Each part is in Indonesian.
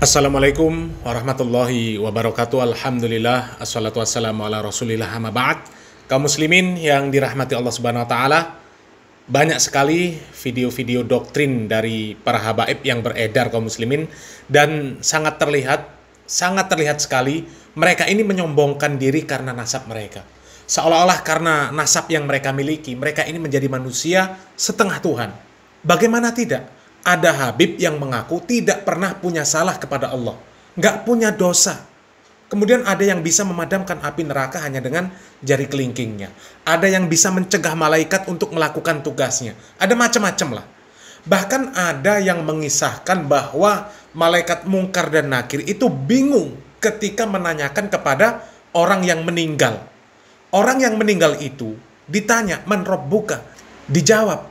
Assalamualaikum warahmatullahi wabarakatuh. Alhamdulillah, assalatu wassalamu ala rasulillah, amma ba'd. Kaum muslimin yang dirahmati Allah subhanahu wa ta'ala, banyak sekali video-video doktrin dari para habaib yang beredar kaum muslimin. Dan sangat terlihat sekali mereka ini menyombongkan diri karena nasab mereka. Seolah-olah karena nasab yang mereka miliki, mereka ini menjadi manusia setengah Tuhan. Bagaimana tidak? Ada Habib yang mengaku tidak pernah punya salah kepada Allah, nggak punya dosa. Kemudian ada yang bisa memadamkan api neraka hanya dengan jari kelingkingnya. Ada yang bisa mencegah malaikat untuk melakukan tugasnya. Ada macam-macam lah. Bahkan ada yang mengisahkan bahwa malaikat Mungkar dan Nakir itu bingung ketika menanyakan kepada orang yang meninggal. Orang yang meninggal itu ditanya, "Man Rabbuka?" Dijawab,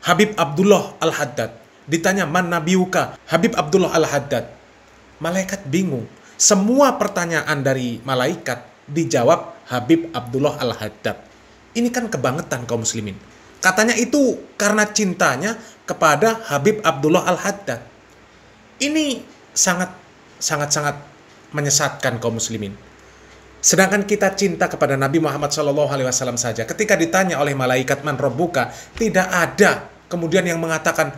Habib Abdullah Al-Haddad. Ditanya, "Man Nabiuka?" Habib Abdullah Al-Haddad. Malaikat bingung. Semua pertanyaan dari malaikat dijawab Habib Abdullah Al-Haddad. Ini kan kebangetan kaum muslimin. Katanya itu karena cintanya kepada Habib Abdullah Al-Haddad. Ini sangat menyesatkan kaum muslimin. Sedangkan kita cinta kepada Nabi Muhammad SAW saja. Ketika ditanya oleh malaikat, "Man Rabbuka?" tidak ada kemudian yang mengatakan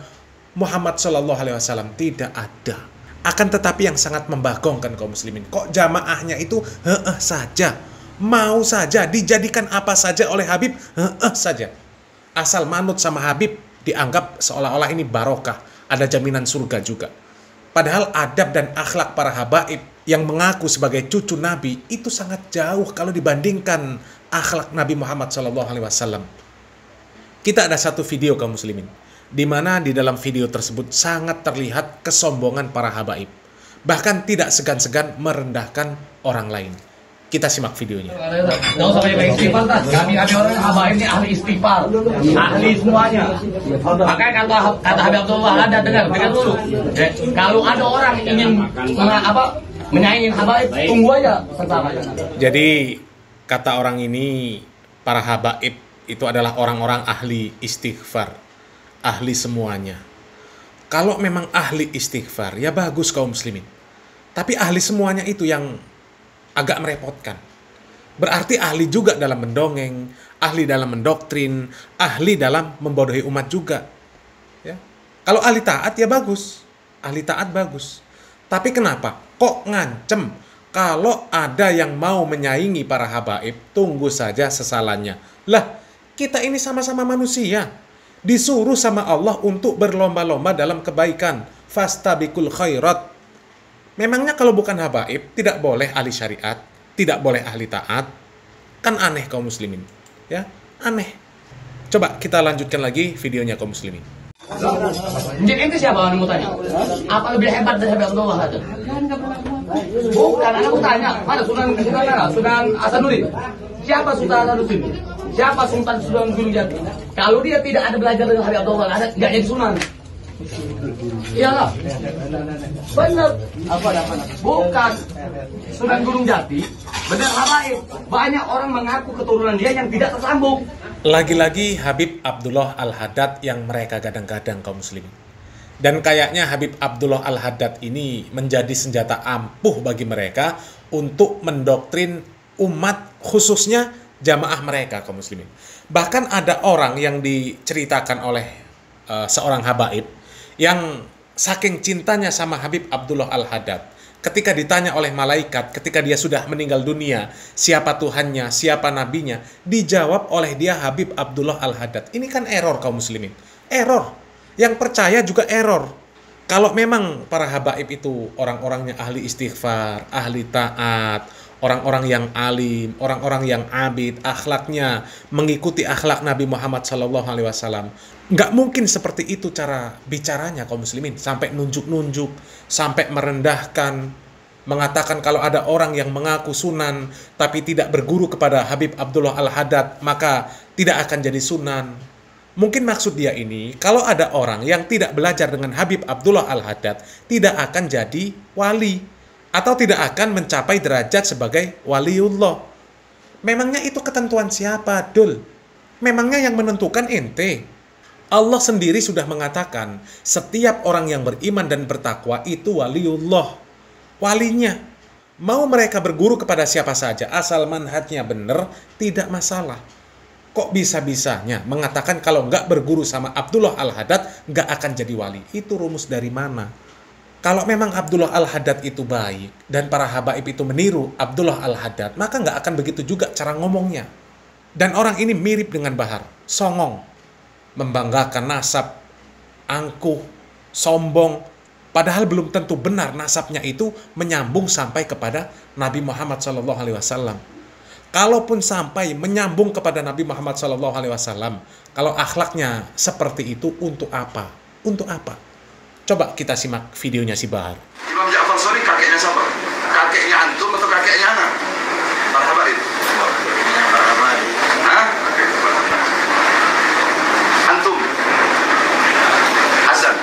Muhammad SAW, tidak ada. Akan tetapi yang sangat membagongkan kaum muslimin, kok jamaahnya itu saja, mau saja dijadikan apa saja oleh Habib, saja. Asal manut sama Habib dianggap seolah-olah ini barokah, ada jaminan surga juga. Padahal adab dan akhlak para habaib yang mengaku sebagai cucu Nabi itu sangat jauh kalau dibandingkan akhlak Nabi Muhammad SAW. Kita ada satu video kaum muslimin, di mana di dalam video tersebut sangat terlihat kesombongan para habaib. Bahkan tidak segan-segan merendahkan orang lain. Kita simak videonya. Nggak usah banyak istighfar, kami orang habaib ini ahli istighfar, ahli semuanya. Makanya kata Habib Abdullah ada dengar dulu. Kalau ada orang ingin menyaingi habaib, tunggu aja sebentar. Jadi kata orang ini, para habaib itu adalah orang-orang ahli istighfar, ahli semuanya. Kalau memang ahli istighfar, ya bagus kaum muslimin. Tapi ahli semuanya itu yang agak merepotkan. Berarti ahli juga dalam mendongeng, ahli dalam mendoktrin, ahli dalam membodohi umat juga. Ya. Kalau ahli taat ya bagus, ahli taat bagus. Tapi kenapa? Kok ngancem? Kalau ada yang mau menyaingi para habaib, tunggu saja sesalannya. Lah, kita ini sama-sama manusia. Disuruh sama Allah untuk berlomba-lomba dalam kebaikan. Fastabiqul khairat. Memangnya kalau bukan habaib, tidak boleh ahli syariat, tidak boleh ahli taat? Kan aneh kaum muslimin. Ya, aneh. Coba kita lanjutkan lagi videonya kaum muslimin. Jadi ente siapa yang mau tanya? Apa lebih hebat dari Habib Abdullah itu? Bukan, aku tanya. Mana Sunan Hasanuddin? Siapa Sultan Hasanuddin? Siapa Sultan Gunung Jati? Kalau dia tidak ada belajar dengan Habib Abdullah, nggak jadi sunan. Iyalah, benar. Bukan Sunan Gunung Jati, benar habaib. Banyak orang mengaku keturunan dia yang tidak tersambung. Lagi-lagi Habib Abdullah Al-Haddad yang mereka gadang-gadang kaum muslimin. Dan kayaknya Habib Abdullah Al-Haddad ini menjadi senjata ampuh bagi mereka untuk mendoktrin umat, khususnya jamaah mereka kaum muslimin. Bahkan ada orang yang diceritakan oleh seorang habaib yang saking cintanya sama Habib Abdullah Al-Haddad, ketika ditanya oleh malaikat ketika dia sudah meninggal dunia, siapa Tuhannya, siapa nabinya, dijawab oleh dia Habib Abdullah Al-Haddad. Ini kan error kaum muslimin. Error. Yang percaya juga error. Kalau memang para habaib itu orang-orangnya ahli istighfar, ahli taat, orang-orang yang alim, orang-orang yang abid, akhlaknya mengikuti akhlak Nabi Muhammad SAW, nggak mungkin seperti itu cara bicaranya kaum muslimin, sampai nunjuk-nunjuk, sampai merendahkan, mengatakan kalau ada orang yang mengaku sunan tapi tidak berguru kepada Habib Abdullah Al-Haddad, maka tidak akan jadi sunan. Mungkin maksud dia ini, kalau ada orang yang tidak belajar dengan Habib Abdullah Al-Haddad, tidak akan jadi wali, atau tidak akan mencapai derajat sebagai waliullah. Memangnya itu ketentuan siapa, Dul? Memangnya yang menentukan ente? Allah sendiri sudah mengatakan, setiap orang yang beriman dan bertakwa itu waliullah. walinya. Mau mereka berguru kepada siapa saja, asal manhajnya benar, tidak masalah. Kok bisa-bisanya mengatakan kalau nggak berguru sama Abdullah Al-Haddad, nggak akan jadi wali? Itu rumus dari mana? Kalau memang Abdullah Al-Haddad itu baik, dan para habaib itu meniru Abdullah Al-Haddad, maka nggak akan begitu juga cara ngomongnya. Dan orang ini mirip dengan Bahar, songong, membanggakan nasab, angkuh, sombong, padahal belum tentu benar nasabnya itu menyambung sampai kepada Nabi Muhammad SAW. Kalaupun sampai menyambung kepada Nabi Muhammad SAW, kalau akhlaknya seperti itu, untuk apa? Untuk apa? Coba kita simak videonya si Bahar. Imam Ja'far Shadiq kakeknya siapa? Kakeknya antum atau kakeknya anak? Para habaib. Hah? Antum? Azan.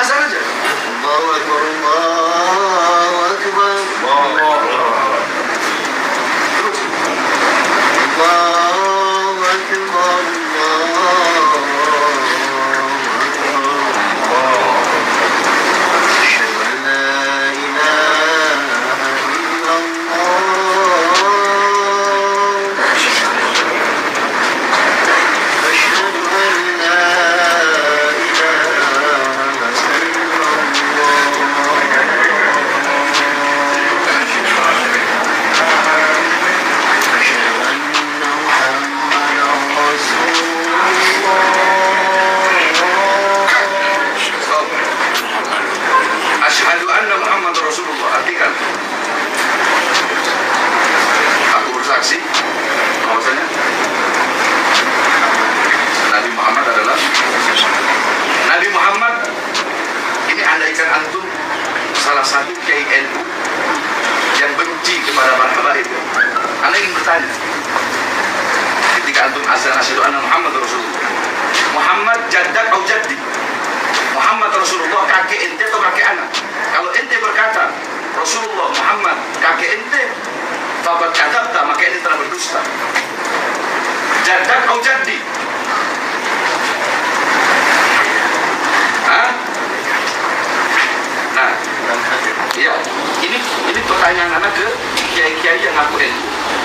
Azan aja. Allahu Akbar, Allahu Akbar. Terus. Allahu Akbar, bahwasanya Nabi Muhammad adalah Nabi Muhammad. Ini andaikan antum salah satu kiai NU yang benci kepada para habaib, anda ingin bertanya ketika antum azan asyhadu anna Muhammad Rasulullah, Muhammad jaddak atau jaddi, Muhammad Rasulullah kakek ente atau kakek anak? Kalau ente berkata Rasulullah Muhammad kakek ente, fakat kadzabta, maka ini telah berdusta. Jaddak atau jaddi? Hah? Nah, ya, ini pertanyaan anak ke kiai-kiai yang ngaku NU,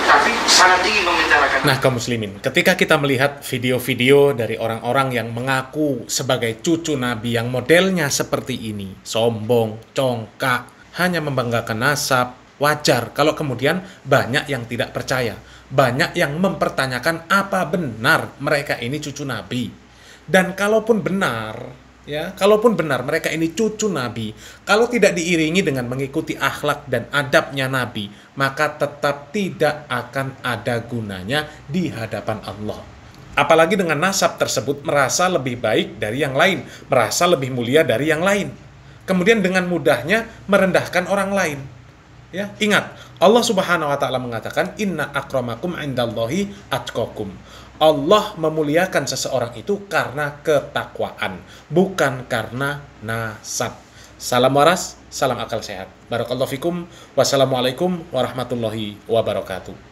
tapi sangat ingin membicarakan. Nah, kaum muslimin, ketika kita melihat video-video dari orang-orang yang mengaku sebagai cucu Nabi yang modelnya seperti ini, sombong, congkak, hanya membanggakan nasab, wajar kalau kemudian banyak yang tidak percaya, banyak yang mempertanyakan apa benar mereka ini cucu Nabi. Dan kalaupun benar, ya, kalaupun benar mereka ini cucu Nabi, kalau tidak diiringi dengan mengikuti akhlak dan adabnya Nabi, maka tetap tidak akan ada gunanya di hadapan Allah. Apalagi dengan nasab tersebut merasa lebih baik dari yang lain, merasa lebih mulia dari yang lain. Kemudian dengan mudahnya merendahkan orang lain. Ya, ingat, Allah Subhanahu wa taala mengatakan inna akramakum indallahi atqakum. Allah memuliakan seseorang itu karena ketakwaan, bukan karena nasab. Salam waras, salam akal sehat. Barakallahu fikum. Wassalamualaikum warahmatullahi wabarakatuh.